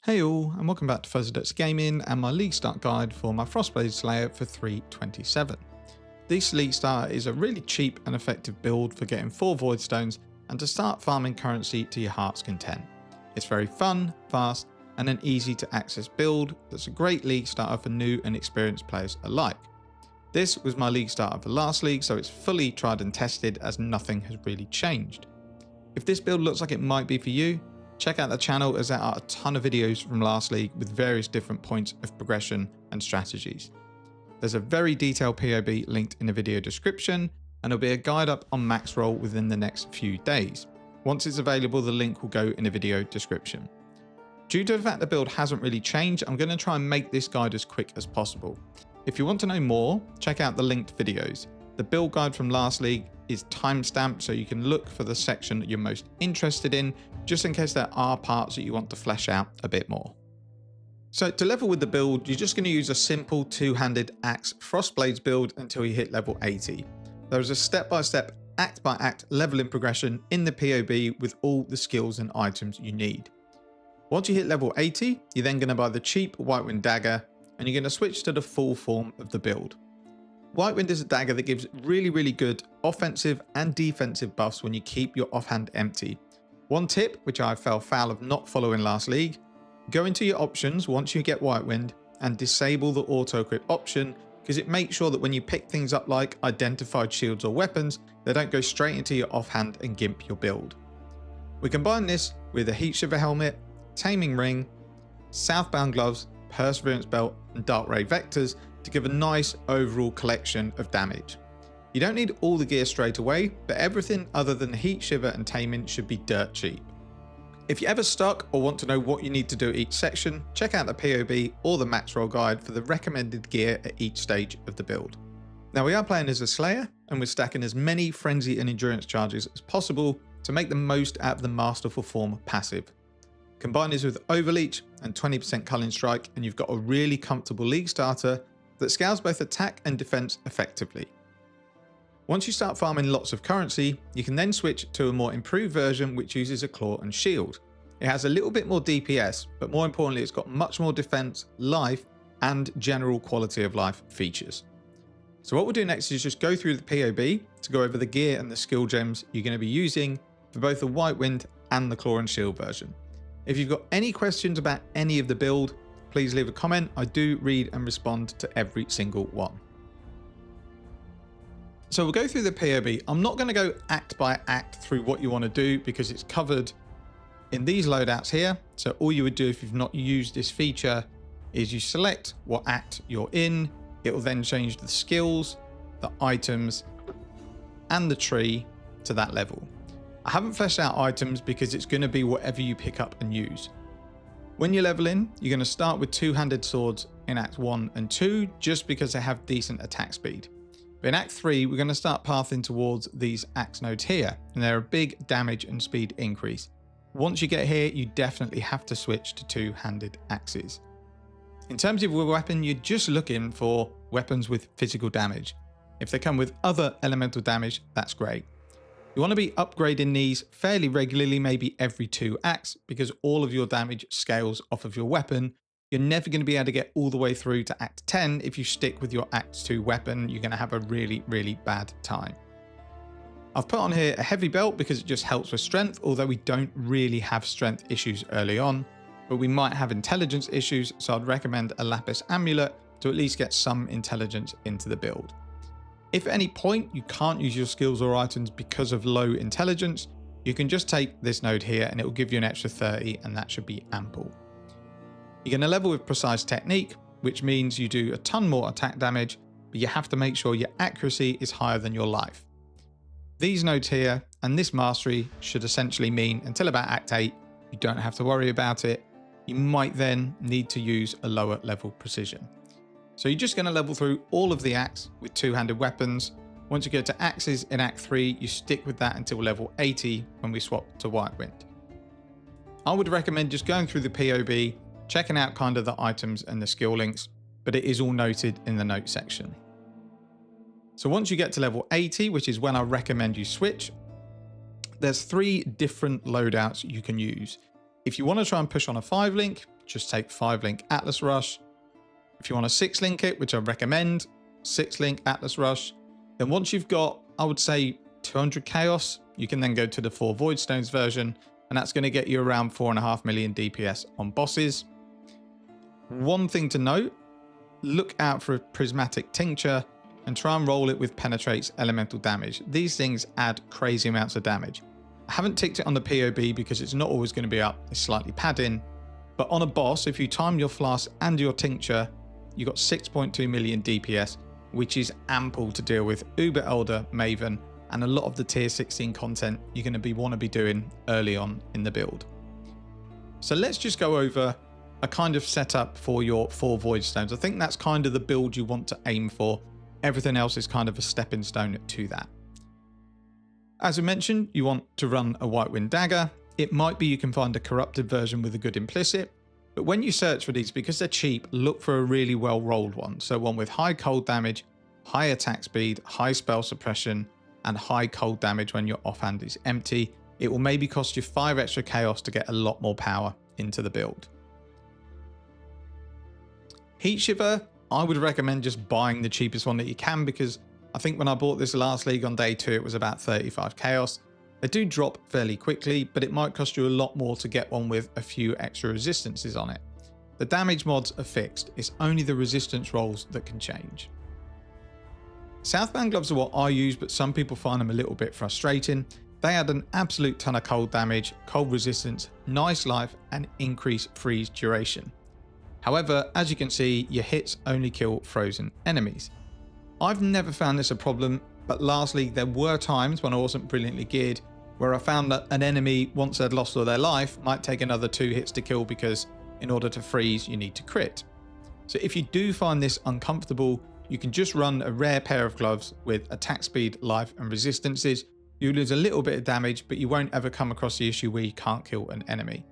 Hey all, and welcome back to Ascendancy Gaming and my League Start guide for my Frostblades Slayer for 327. This League Start is a really cheap and effective build for getting 4 Void Stones and to start farming currency to your heart's content. It's very fun, fast, and an easy to access build that's a great League Starter for new and experienced players alike. This was my League Starter for last League, so it's fully tried and tested as nothing has really changed. If this build looks like it might be for you, check out the channel as there are a ton of videos from last League with various different points of progression and strategies. There's a very detailed POB linked in the video description, and there'll be a guide up on max roll within the next few days. Once it's available, the link will go in the video description. Due to the fact the build hasn't really changed, I'm going to try and make this guide as quick as possible. If you want to know more, check out the linked videos. The build guide from last League is timestamped, so you can look for the section that you're most interested in, just in case there are parts that you want to flesh out a bit more. So to level with the build, you're just going to use a simple two-handed axe Frostblades build until you hit level 80. There is a step-by-step, act-by-act leveling progression in the POB with all the skills and items you need. Once you hit level 80, you're then going to buy the cheap Whitewind dagger, and you're going to switch to the full form of the build. Whitewind is a dagger that gives really good offensive and defensive buffs when you keep your offhand empty. One tip, which I fell foul of not following last League: go into your options once you get Whitewind and disable the auto equip option, because it makes sure that when you pick things up like identified shields or weapons, they don't go straight into your offhand and gimp your build. We combine this with a Heat Shiver helmet, Taming ring, Southbound gloves, Perseverance belt and Dark Ray vectors to give a nice overall collection of damage. You don't need all the gear straight away, but everything other than Heat Shiver and Taming should be dirt cheap. If you're ever stuck or want to know what you need to do at each section, check out the POB or the max roll guide for the recommended gear at each stage of the build. Now we are playing as a Slayer, and we're stacking as many Frenzy and Endurance charges as possible to make the most out of the Masterful Form passive. Combine this with Overleech and 20% Culling Strike, and you've got a really comfortable League Starter that scales both attack and defense effectively. Once you start farming lots of currency, you can then switch to a more improved version which uses a claw and shield. It has a little bit more DPS, but more importantly it's got much more defense, life, and general quality of life features. So what we'll do next is just go through the POB to go over the gear and the skill gems you're going to be using for both the Whitewind and the claw and shield version. If you've got any questions about any of the build, please leave a comment. I do read and respond to every single one. So we'll go through the POB. I'm not going to go act by act through what you want to do because it's covered in these loadouts here. So all you would do if you've not used this feature is you select what act you're in. It will then change the skills, the items, and the tree to that level. I haven't fleshed out items because it's going to be whatever you pick up and use. When you're leveling, you're going to start with two-handed swords in Act 1 and 2 just because they have decent attack speed. But in Act 3, we're going to start pathing towards these axe nodes here, and they're a big damage and speed increase. Once you get here, you definitely have to switch to two-handed axes. In terms of your weapon, you're just looking for weapons with physical damage. If they come with other elemental damage, that's great. You want to be upgrading these fairly regularly, maybe every 2 acts, because all of your damage scales off of your weapon. You're never going to be able to get all the way through to Act 10 if you stick with your Act 2 weapon. You're going to have a really bad time. I've put on here a heavy belt because it just helps with strength, although we don't really have strength issues early on, but we might have intelligence issues, so I'd recommend a lapis amulet to at least get some intelligence into the build. If at any point you can't use your skills or items because of low intelligence, you can just take this node here and it will give you an extra 30, and that should be ample. You're going to level with precise technique, which means you do a ton more attack damage, but you have to make sure your accuracy is higher than your life. These nodes here and this mastery should essentially mean until about Act 8, you don't have to worry about it. You might then need to use a lower level precision. So you're just going to level through all of the acts with two-handed weapons. Once you get to axes in Act 3, you stick with that until level 80 when we swap to Whitewind. I would recommend just going through the POB, checking out kind of the items and the skill links, but it is all noted in the notes section. So once you get to level 80, which is when I recommend you switch, there's 3 different loadouts you can use. If you want to try and push on a 5 link, just take 5-link Atlas Rush. If you want to 6-link it, which I recommend, 6-link Atlas Rush. Then once you've got, I would say, 200 Chaos, you can then go to the 4 Voidstones version, and that's going to get you around 4.5 million DPS on bosses. One thing to note, look out for a Prismatic Tincture and try and roll it with Penetrates Elemental Damage. These things add crazy amounts of damage. I haven't ticked it on the POB because it's not always going to be up, it's slightly padding. But on a boss, if you time your flask and your tincture, you got 6.2 million DPS, which is ample to deal with Uber Elder, Maven, and a lot of the tier 16 content you're going to want to be doing early on in the build. So let's just go over a kind of setup for your 4 Voidstones. I think that's kind of the build you want to aim for. Everything else is kind of a stepping stone to that. As I mentioned, you want to run a White Wind Dagger. It might be you can find a corrupted version with a good implicit, but when you search for these, because they're cheap, look for a really well rolled one. So one with high cold damage, high attack speed, high spell suppression, and high cold damage when your offhand is empty. It will maybe cost you 5 extra chaos to get a lot more power into the build. Heat Shiver, I would recommend just buying the cheapest one that you can, because I think when I bought this last league on day 2, it was about 35 chaos. They do drop fairly quickly, but it might cost you a lot more to get one with a few extra resistances on it. The damage mods are fixed, it's only the resistance rolls that can change. Southbound gloves are what I use, but some people find them a little bit frustrating. They add an absolute ton of cold damage, cold resistance, nice life, and increased freeze duration. However, as you can see, your hits only kill frozen enemies. I've never found this a problem, but lastly, there were times when I wasn't brilliantly geared where I found that an enemy, once they'd lost all their life, might take another 2 hits to kill, because in order to freeze, you need to crit. So if you do find this uncomfortable, you can just run a rare pair of gloves with attack speed, life, and resistances. You lose a little bit of damage, but you won't ever come across the issue where you can't kill an enemy.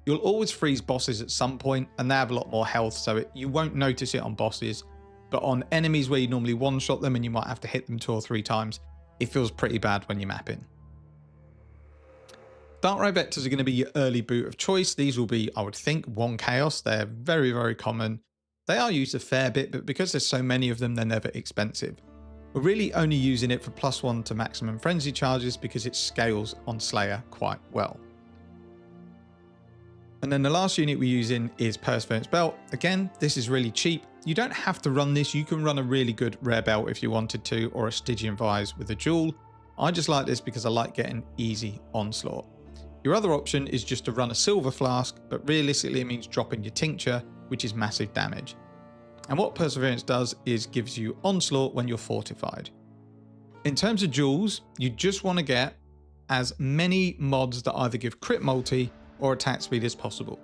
You'll always freeze bosses at some point, and they have a lot more health, so you won't notice it on bosses. But on enemies where you normally one-shot them and you might have to hit them 2 or 3 times, it feels pretty bad when you're mapping. Darkrai Vectors are going to be your early boot of choice. These will be, I would think, 1 chaos. They're very, very common. They are used a fair bit, but because there's so many of them, they're never expensive. We're really only using it for +1 to maximum frenzy charges because it scales on Slayer quite well. And then the last unit we're using is Perseverance Belt. Again, this is really cheap. You don't have to run this. You can run a really good rare belt if you wanted to, or a Stygian Vise with a jewel. I just like this because I like getting easy onslaught. Your other option is just to run a silver flask, but realistically it means dropping your tincture, which is massive damage. And what Perseverance does is gives you onslaught when you're fortified. In terms of jewels, you just want to get as many mods that either give crit multi or attack speed as possible.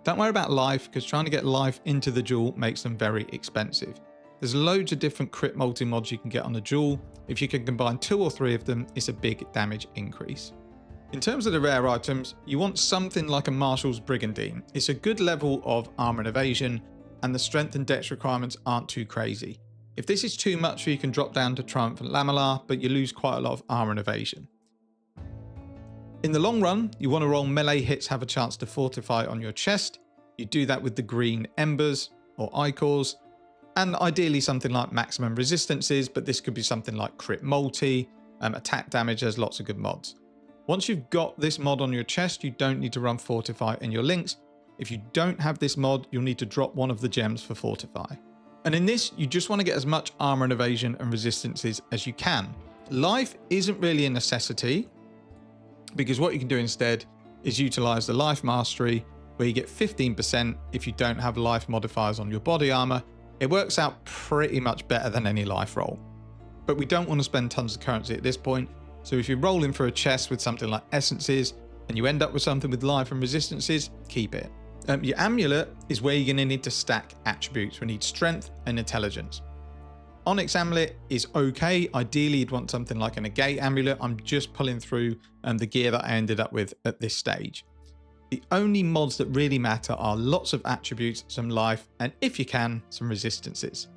Don't worry about life, because trying to get life into the jewel makes them very expensive. There's loads of different crit multi mods you can get on the jewel. If you can combine 2 or 3 of them, it's a big damage increase. In terms of the rare items, you want something like a Marshal's Brigandine. It's a good level of armor and evasion, and the strength and dex requirements aren't too crazy. If this is too much, you can drop down to Triumphant Lamellar, but you lose quite a lot of armor and evasion. In the long run, you want to roll melee hits have a chance to fortify on your chest. You do that with the green Embers or Icors, and ideally something like maximum resistances, but this could be something like crit multi, attack damage. There's lots of good mods. Once you've got this mod on your chest, you don't need to run Fortify in your links. If you don't have this mod, you'll need to drop one of the gems for Fortify. And in this, you just want to get as much armor and evasion and resistances as you can. Life isn't really a necessity, because what you can do instead is utilize the life mastery, where you get 15% if you don't have life modifiers on your body armor. It works out pretty much better than any life roll. But we don't want to spend tons of currency at this point, so if you're rolling for a chest with something like essences and you end up with something with life and resistances, keep it. Your amulet is where you're going to need to stack attributes. We need strength and intelligence. Onyx amulet is okay. Ideally, you'd want something like an agate amulet. I'm just pulling through the gear that I ended up with at this stage. The only mods that really matter are lots of attributes, some life, and if you can, some resistances.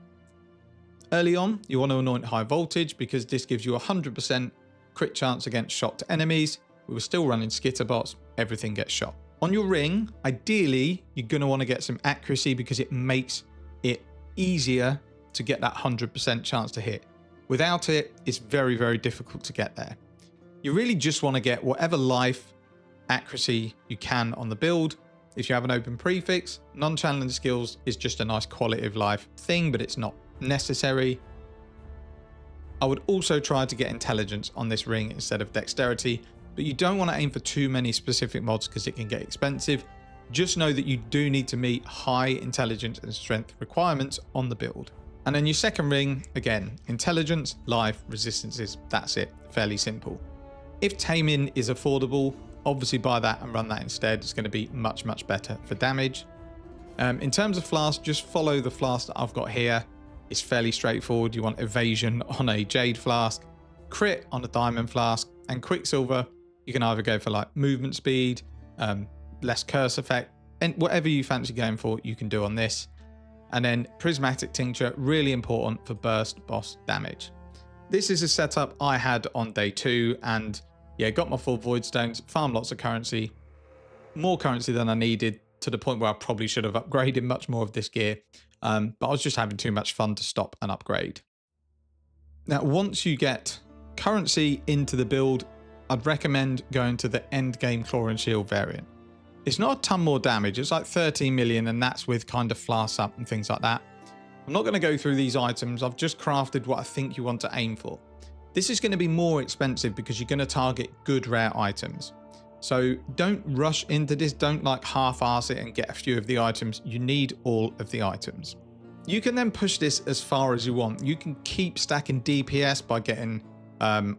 Early on, you want to anoint high voltage because this gives you 100% crit chance against shot to enemies. We were still running skitterbots, everything gets shot. On your ring, ideally, you're going to want to get some accuracy because it makes it easier to get that 100% chance to hit. Without it, it's very, very difficult to get there. You really just want to get whatever life accuracy you can on the build. If you have an open prefix, non-challenge skills is just a nice quality of life thing, but it's not necessary. I would also try to get intelligence on this ring instead of dexterity, but you don't want to aim for too many specific mods because it can get expensive. Just know that you do need to meet high intelligence and strength requirements on the build. And then your second ring, again, intelligence, life, resistances, that's it, fairly simple. If taming is affordable, obviously buy that and run that instead. It's going to be much, much better for damage. In terms of flask, just follow the flask that I've got here. It's fairly straightforward. You want evasion on a jade flask, crit on a diamond flask, and quicksilver. You can either go for like movement speed, less curse effect, and whatever you fancy going for, you can do on this. And then prismatic tincture, really important for burst boss damage. This is a setup I had on day 2, and yeah, got my full void stones, farmed lots of currency, more currency than I needed, to the point where I probably should have upgraded much more of this gear. But I was just having too much fun to stop and upgrade. Now, once you get currency into the build, I'd recommend going to the end game Claw and Shield variant. It's not a ton more damage. It's like 13 million, and that's with kind of flasks up and things like that. I'm not going to go through these items. I've just crafted what I think you want to aim for. This is going to be more expensive because you're going to target good rare items. So don't rush into this. Don't like half-arse it and get a few of the items. You need all of the items. You can then push this as far as you want. You can keep stacking DPS by getting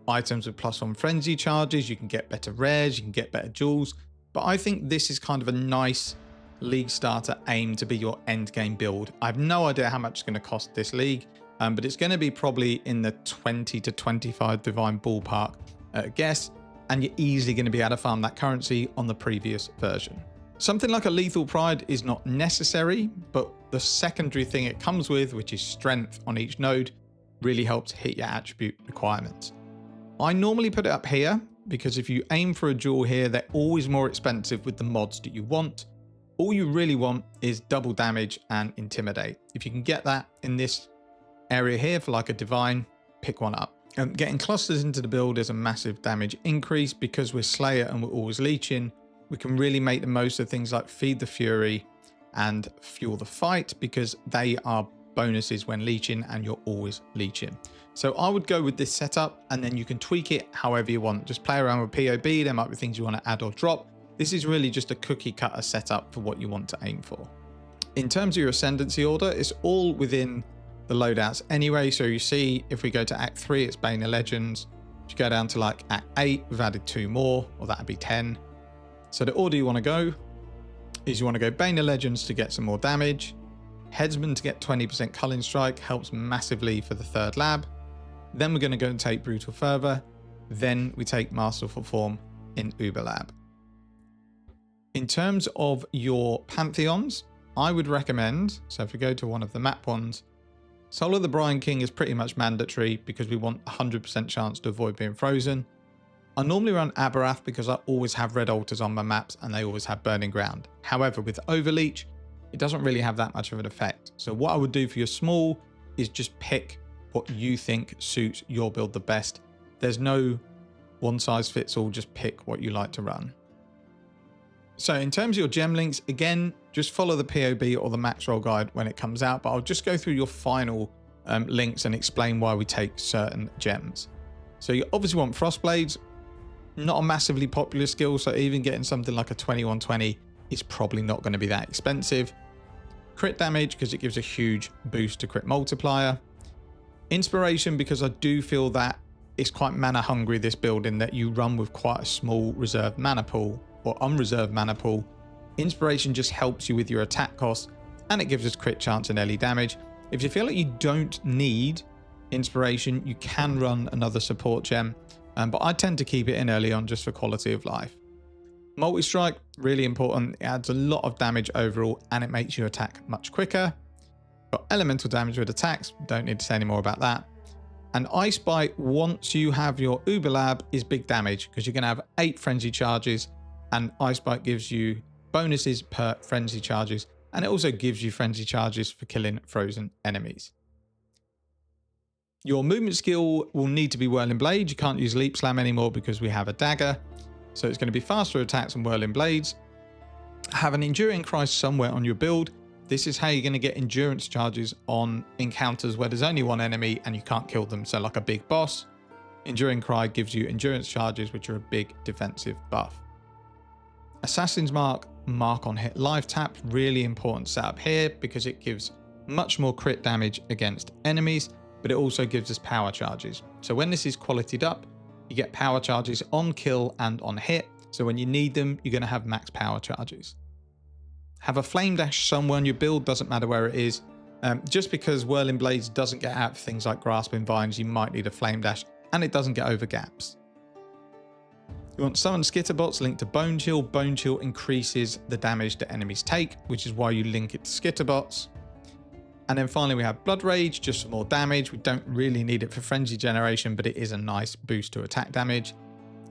items with +1 frenzy charges. You can get better rares. You can get better jewels. But I think this is kind of a nice league starter aim to be your end game build. I have no idea how much it's going to cost this league, but it's going to be probably in the 20 to 25 divine ballpark at a guess, and you're easily going to be able to farm that currency on the previous version. Something like a lethal pride is not necessary, but the secondary thing it comes with, which is strength on each node, really helps hit your attribute requirements. I normally put it up here because if you aim for a jewel here, they're always more expensive with the mods that you want. All you really want is double damage and intimidate. If you can get that in this area here for like a divine, pick one up. Getting clusters into the build is a massive damage increase because we're Slayer and we're always leeching. We can really make the most of things like Feed the Fury and Fuel the Fight because they are bonuses when leeching and you're always leeching. So I would go with this setup and then you can tweak it however you want. Just play around with POB. There might be things you want to add or drop. This is really just a cookie cutter setup for what you want to aim for. In terms of your Ascendancy order, it's all within the loadouts anyway. So you see, if we go to Act 3, it's Bane of Legends. If you go down to like Act 8, we've added 2 more, or that'd be 10. So the order you want to go is you want to go Bane of Legends to get some more damage. Headsman to get 20% Culling Strike, helps massively for the 3rd lab. Then we're going to go and take Brutal Fervor. Then we take Masterful Form in Uber Lab. In terms of your Pantheons, I would recommend, so if we go to one of the map ones, Soul of the Brine King is pretty much mandatory because we want 100% chance to avoid being frozen. I normally run Aberath because I always have red altars on my maps and they always have Burning Ground. However, with Overleech, it doesn't really have that much of an effect. So what I would do for your small is just pick what you think suits your build the best. There's no one size fits all, just pick what you like to run. So in terms of your gem links, again, just follow the POB or the max roll guide when it comes out, but I'll just go through your final links and explain why we take certain gems. So you obviously want Frostblades, not a massively popular skill, so even getting something like a 2120 is probably not going to be that expensive. Crit damage, because it gives a huge boost to crit multiplier. Inspiration, because I do feel that it's quite mana hungry, this build, in that you run with quite a small reserved mana pool or unreserved mana pool. Inspiration just helps you with your attack costs and it gives us crit chance and LE damage. If you feel like you don't need inspiration, you can run another support gem, but I tend to keep it in early on just for quality of life. Multi-strike, really important. It adds a lot of damage overall and it makes you attack much quicker. Got elemental damage with attacks, don't need to say any more about that. And Ice Bite, once you have your Uber Lab, is big damage because you're going to have 8 frenzy charges and Ice Bite gives you bonuses per frenzy charges, and it also gives you frenzy charges for killing frozen enemies. Your movement skill will need to be Whirling Blade. You can't use Leap Slam anymore because we have a dagger. So it's going to be faster attacks and Whirling Blades. Have an Enduring Cry somewhere on your build. This is how you're going to get endurance charges on encounters where there's only one enemy and you can't kill them. So like a big boss, Enduring Cry gives you endurance charges, which are a big defensive buff. Assassin's Mark, Mark on Hit Life Tap, really important setup here because it gives much more crit damage against enemies, but it also gives us power charges. So when this is qualitied up, you get power charges on kill and on hit. So when you need them, you're going to have max power charges. Have a Flame Dash somewhere on your build, doesn't matter where it is. Just because Whirling Blades doesn't get out for things like Grasping Vines, you might need a Flame Dash, and it doesn't get over gaps. You want Summon Skitterbots linked to Bone Chill. Bone Chill increases the damage that enemies take, which is why you link it to Skitterbots. And then finally we have Blood Rage, just for more damage. We don't really need it for frenzy generation, but it is a nice boost to attack damage.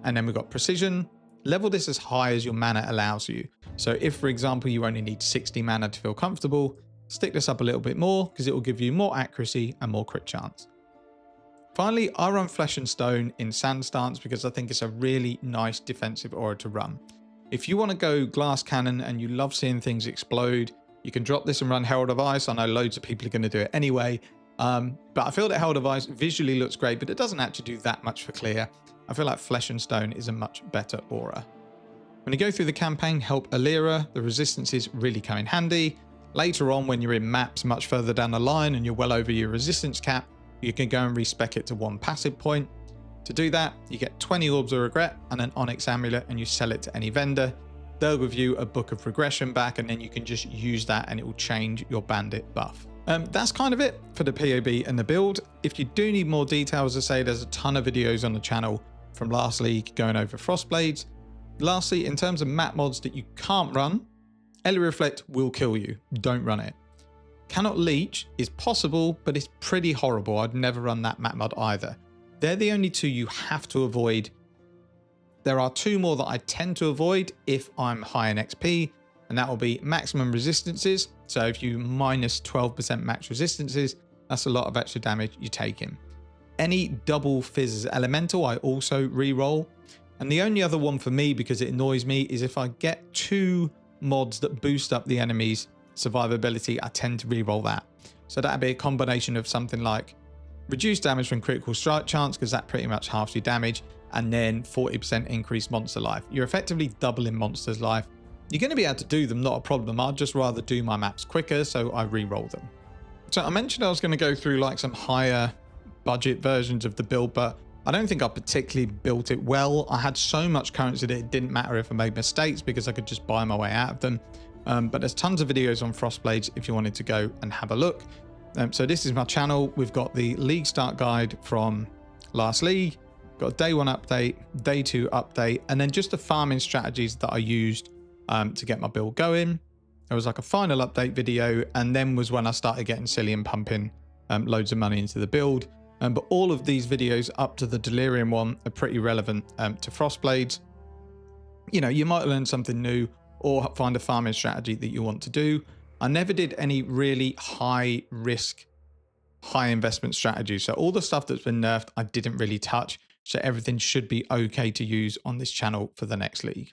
And then we've got Precision. Level this as high as your mana allows you. So if, for example, you only need 60 mana to feel comfortable, stick this up a little bit more because it will give you more accuracy and more crit chance. Finally, I run Flesh and Stone in Sand Stance because I think it's a really nice defensive aura to run. If you want to go Glass Cannon and you love seeing things explode, you can drop this and run Herald of Ice. I know loads of people are going to do it anyway, but I feel that Herald of Ice visually looks great, but it doesn't actually do that much for clear. I feel like Flesh and Stone is a much better aura. When you go through the campaign, Help Alira, the resistances really come in handy. Later on, when you're in maps much further down the line and you're well over your resistance cap, you can go and respec it to 1 passive point. To do that, you get 20 Orbs of Regret and an Onyx Amulet, and you sell it to any vendor. They'll give you a Book of Regression back, and then you can just use that and it will change your bandit buff. That's kind of it for the POB and the build. If you do need more details, as I say, there's a ton of videos on the channel from last league going over Frostblades. Lastly, in terms of map mods that you can't run, Ellie Reflect will kill you. Don't run it. Cannot Leech is possible, but it's pretty horrible. I'd never run that map mod either. They're the only two you have to avoid. There are 2 more that I tend to avoid if I'm high in XP, and that will be Maximum Resistances. So if you minus 12% max resistances, that's a lot of extra damage you take in. Any double Fizz Elemental, I also re-roll. And the only other one for me, because it annoys me, is if I get 2 mods that boost up the enemy's survivability, I tend to re-roll that. So that'd be a combination of something like reduced damage from critical strike chance, because that pretty much halves your damage, and then 40% increased monster life. You're effectively doubling monsters' life. You're going to be able to do them, not a problem. I'd just rather do my maps quicker, so I re-roll them. So I mentioned I was going to go through like some higher budget versions of the build, but I don't think I particularly built it well. I had so much currency that it didn't matter if I made mistakes because I could just buy my way out of them. But there's tons of videos on Frostblades if you wanted to go and have a look. So this is my channel. We've got the league start guide from last league, got a day 1 update, day 2 update, and then just the farming strategies that I used to get my build going. There was like a final update video, and then was when I started getting silly and pumping loads of money into the build. But all of these videos up to the Delirium one are pretty relevant to Frostblades. You know, you might learn something new or find a farming strategy that you want to do. I never did any really high risk, high investment strategies. So all the stuff that's been nerfed, I didn't really touch. So everything should be okay to use on this channel for the next league.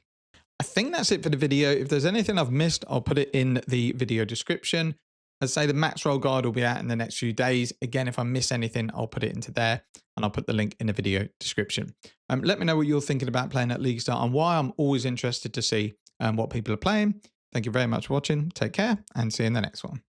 I think that's it for the video. If there's anything I've missed, I'll put it in the video description. As I say, the max roll guide will be out in the next few days. Again, if I miss anything, I'll put it into there, and I'll put the link in the video description. Let me know what you're thinking about playing at League Start and why. I'm always interested to see what people are playing. Thank you very much for watching. Take care and see you in the next one.